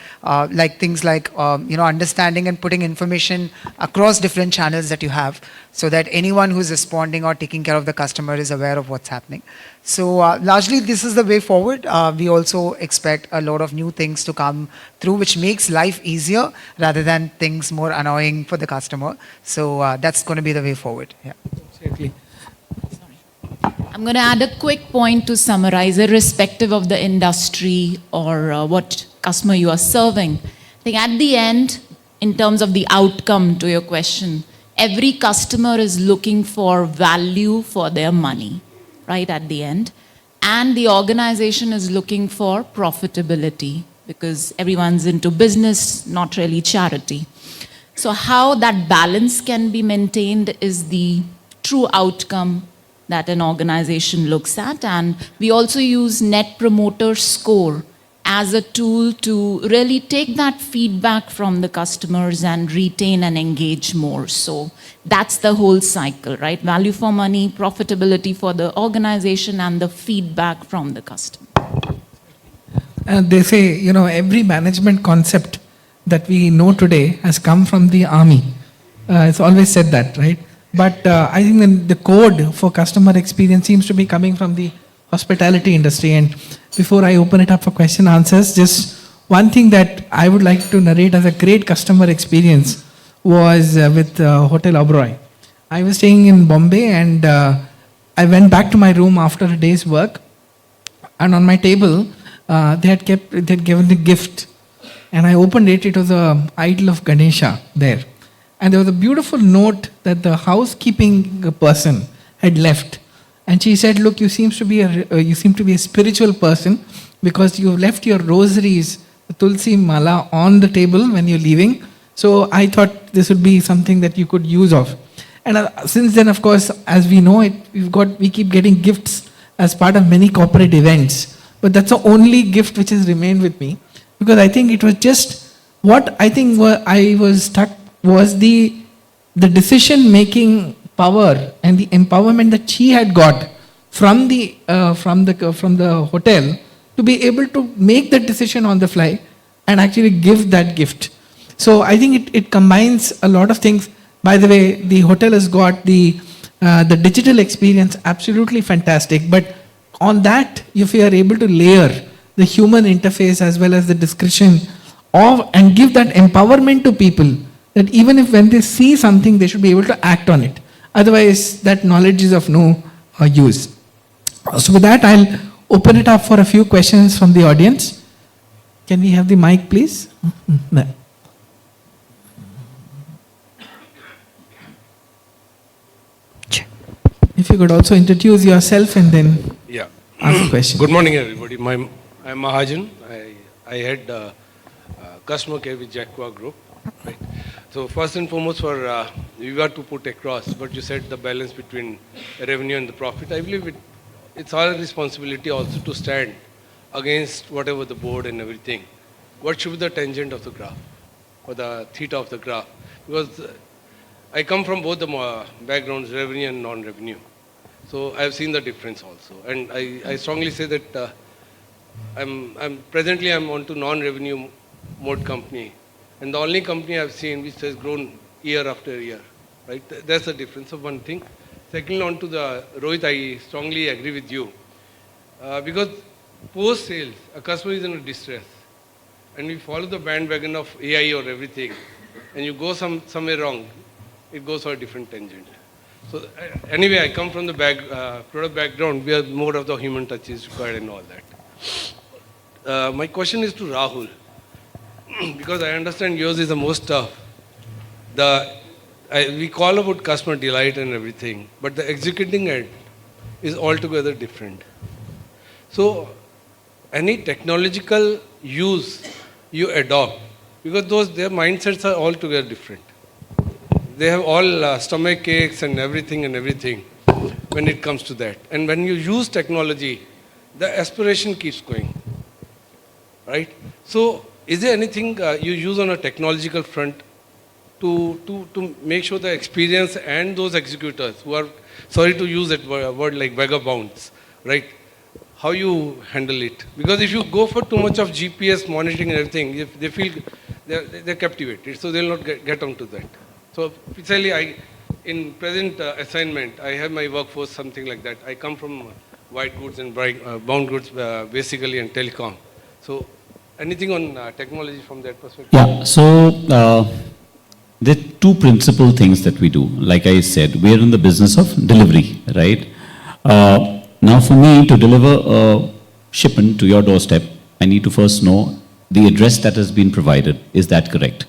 [SPEAKER 7] like things like understanding and putting information across different channels that you have so that anyone who's responding or taking care of the customer is aware of what's happening. So largely this is the way forward. We also expect a lot of new things to come through which makes life easier rather than things more annoying for the customer. So that's going to be the way forward. Yeah.
[SPEAKER 2] Exactly.
[SPEAKER 3] I'm going to add a quick point to summarize, irrespective of the industry or what customer you are serving. I think at the end, in terms of the outcome to your question, every customer is looking for value for their money, right at the end. And the organization is looking for profitability because everyone's into business, not really charity. So how that balance can be maintained is the true outcome that an organization looks at. And we also use Net Promoter Score as a tool to really take that feedback from the customers and retain and engage more. So that's the whole cycle, right? Value for money, profitability for the organization, and the feedback from the customer.
[SPEAKER 2] They say, every management concept that we know today has come from the army. It's always said that, right? But I think the code for customer experience seems to be coming from the hospitality industry. And before I open it up for question answers, just one thing that I would like to narrate as a great customer experience was with Hotel Oberoi. I was staying in Bombay, and I went back to my room after a day's work, and on my table they had given the gift, and I opened it. It was a idol of Ganesha there, and there was a beautiful note that the housekeeping person had left, and she said, "Look, you seem to be a spiritual person because you left your rosaries, the tulsi mala, on the table when you're leaving. So I thought this would be something that you could use of." And since then, of course, as we know it, we keep getting gifts as part of many corporate events. But that's the only gift which has remained with me, because I think it was just what I think I was stuck was the decision-making power and the empowerment that she had got from the hotel to be able to make that decision on the fly and actually give that gift. So I think it combines a lot of things. By the way, the hotel has got the digital experience absolutely fantastic, but on that, if you are able to layer the human interface as well as the discretion of and give that empowerment to people, that even if when they see something, they should be able to act on it. Otherwise, that knowledge is of no use. So with that, I'll open it up for a few questions from the audience. Can we have the mic, please? No. If you could also introduce yourself and then ask the question.
[SPEAKER 9] Good morning, everybody. I'm Mahajan. I head customer care with Jacqua Group. Right? So first and foremost, we were to put across, but you said the balance between revenue and the profit. I believe it's our responsibility also to stand against whatever the board and everything. What should be the tangent of the graph or the theta of the graph? Because I come from both the backgrounds, revenue and non-revenue. So I've seen the difference also. And I strongly say that presently I'm onto non-revenue mode company. And the only company I've seen which has grown year after year, right? That's the difference of one thing. Second, on to the Rohit, I strongly agree with you. Because post-sales, a customer is in a distress. And we follow the bandwagon of AI or everything. And you go somewhere wrong, it goes for a different tangent. So anyway, I come from the product background where more of the human touch is required and all that. My question is to Rahul, because I understand yours is the most tough. We call about customer delight and everything, but the executing end is altogether different. So any technological use you adopt, because their mindsets are altogether different. They have all stomach aches and everything when it comes to that. And when you use technology, the aspiration keeps going, right? So is there anything you use on a technological front to make sure the experience and those executors who are, sorry to use that word like vagabonds, right? How you handle it? Because if you go for too much of GPS monitoring and everything, if they feel they're captivated, so they'll not get onto that. So especially in present assignment, I have my workforce something like that. I come from white goods and brown goods basically and telecom. So anything on technology from that perspective?
[SPEAKER 4] Yeah, so there are two principal things that we do. Like I said, we are in the business of delivery, right? Now for me to deliver a shipment to your doorstep, I need to first know the address that has been provided. Is that correct?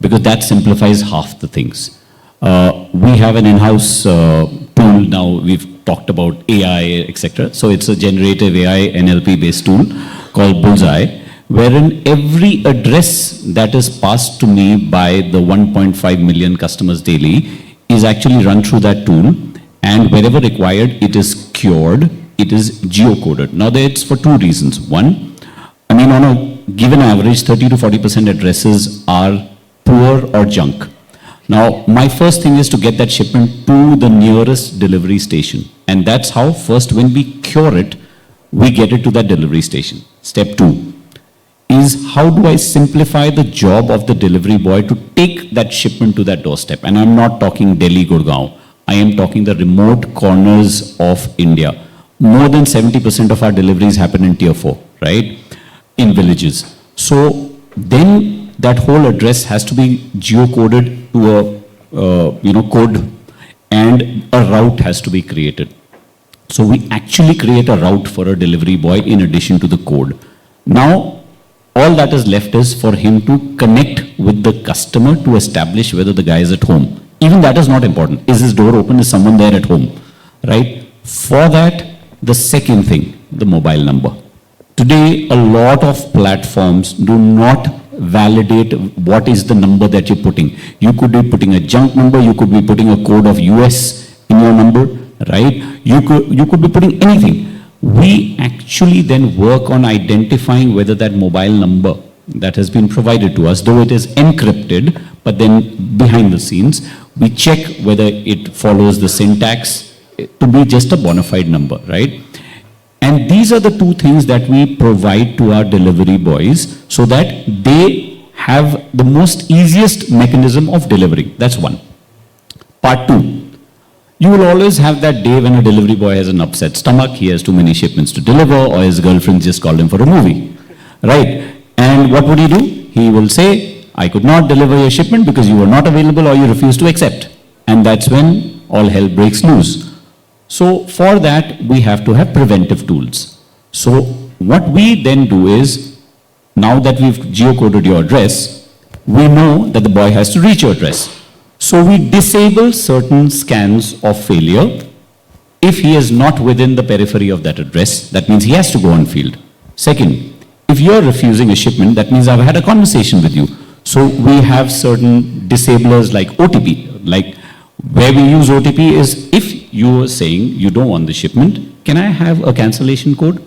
[SPEAKER 4] Because that simplifies half the things. We have an in-house tool now. We've talked about AI, etc. So it's a generative AI NLP-based tool called Bullseye, wherein every address that is passed to me by the 1.5 million customers daily is actually run through that tool, and wherever required, it is cured, it is geocoded. Now, it's for two reasons. One, I mean, on a given average, 30 to 40% addresses are poor or junk. Now, my first thing is to get that shipment to the nearest delivery station. And that's how, first, when we cure it, we get it to that delivery station. Step two is how do I simplify the job of the delivery boy to take that shipment to that doorstep? And I'm not talking Delhi, Gurgaon. I am talking the remote corners of India. more than 70% of our deliveries happen in tier 4, right? In villages. So then that whole address has to be geocoded to a code, and a route has to be created. So we actually create a route for a delivery boy in addition to the code. Now, all that is left is for him to connect with the customer to establish whether the guy is at home. Even that is not important. Is his door open? Is someone there at home? Right? For that, the second thing, the mobile number. Today, a lot of platforms do not validate what is the number that you're putting. You could be putting a junk number, you could be putting a code of US in your number, right? You could be putting anything. We actually then work on identifying whether that mobile number that has been provided to us, though it is encrypted, but then behind the scenes, we check whether it follows the syntax to be just a bona fide number, right? And these are the two things that we provide to our delivery boys so that they have the most easiest mechanism of delivery. That's one. Part two, you will always have that day when a delivery boy has an upset stomach, he has too many shipments to deliver, or his girlfriend just called him for a movie, right? And what would he do? He will say, I could not deliver your shipment because you were not available or you refused to accept. And that's when all hell breaks loose. So for that, we have to have preventive tools. So what we then do is, now that we've geocoded your address, we know that the boy has to reach your address. So we disable certain scans of failure. If he is not within the periphery of that address, that means he has to go on field. Second, if you're refusing a shipment, that means I've had a conversation with you. So we have certain disablers like OTP, like where we use OTP is if you are saying you don't want the shipment, can I have a cancellation code?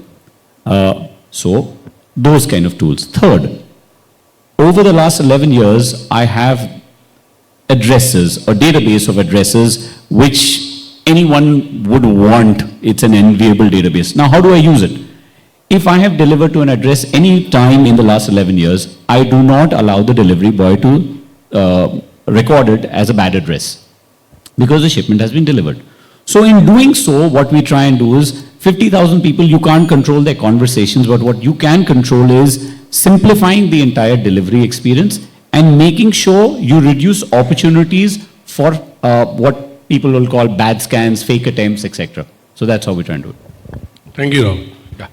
[SPEAKER 4] So those kind of tools. Third, over the last 11 years, I have addresses, a database of addresses which anyone would want. It's an enviable database. Now, how do I use it? If I have delivered to an address any time in the last 11 years, I do not allow the delivery boy to record it as a bad address because the shipment has been delivered. So in doing so, what we try and do is 50,000 people, you can't control their conversations, but what you can control is simplifying the entire delivery experience and making sure you reduce opportunities for what people will call bad scans, fake attempts, etc. So that's how we try and do it.
[SPEAKER 9] Thank you, Ram.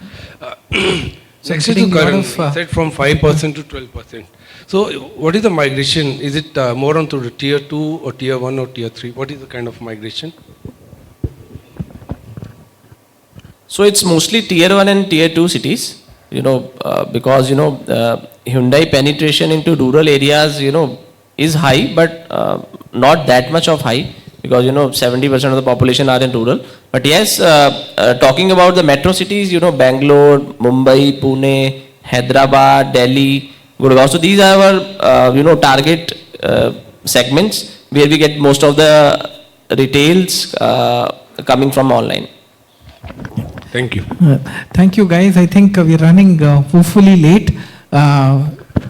[SPEAKER 2] So
[SPEAKER 9] Next is
[SPEAKER 2] getting
[SPEAKER 9] the
[SPEAKER 2] a lot
[SPEAKER 9] current,
[SPEAKER 2] of,
[SPEAKER 9] said from 5% to 12%. So what is the migration? Is it more onto the tier 2 or tier 1 or tier 3? What is the kind of migration?
[SPEAKER 6] So it's mostly tier 1 and tier 2 cities, because, Hyundai penetration into rural areas, is high, but not that much of high because, 70% of the population are in rural. But yes, talking about the metro cities, Bangalore, Mumbai, Pune, Hyderabad, Delhi, Gurgaon. So these are our, target segments where we get most of the retails coming from online.
[SPEAKER 9] Thank you.
[SPEAKER 2] Thank you, guys. I think we're running woefully late.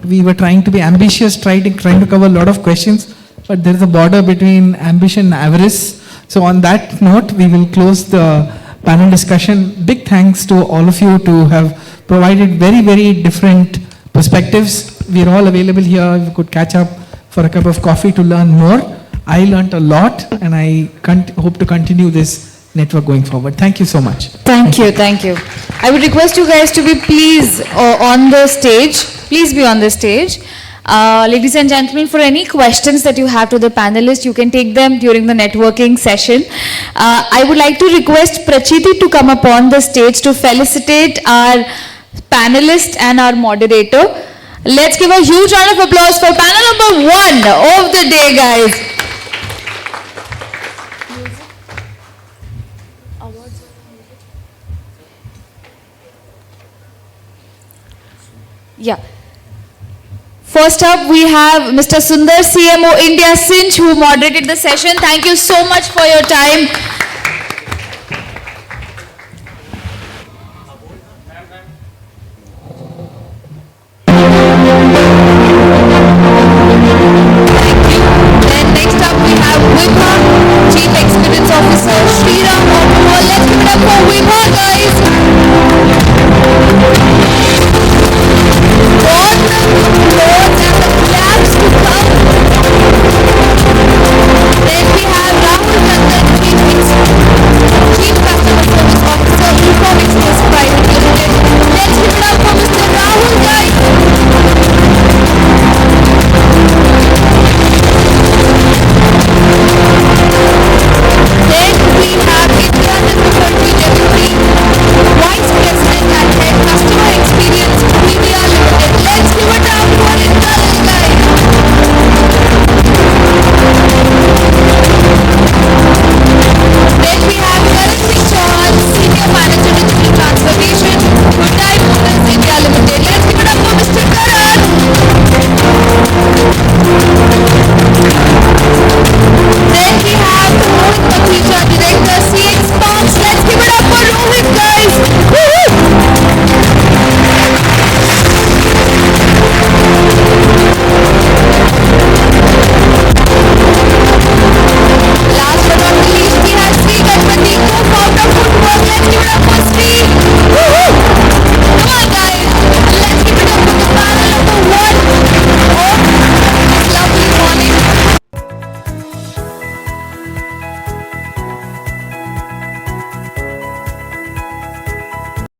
[SPEAKER 2] We were trying to be ambitious, trying to cover a lot of questions, but there is a border between ambition and avarice. So on that note, we will close the panel discussion. Big thanks to all of you to have provided very, very different perspectives. We are all available here. We could catch up for a cup of coffee to learn more. I learned a lot, and I hope to continue this network going forward. Thank you so much.
[SPEAKER 1] Thank you, thank you. I would request you guys to be please on the stage. Please be on the stage. Ladies and gentlemen, for any questions that you have to the panelists, you can take them during the networking session. I would like to request Prachiti to come upon the stage to felicitate our panelist and our moderator. Let's give a huge round of applause for panel number 1 of the day, guys. Yeah. First up, we have Mr. Sundar, CMO India Cinch, who moderated the session. Thank you so much for your time.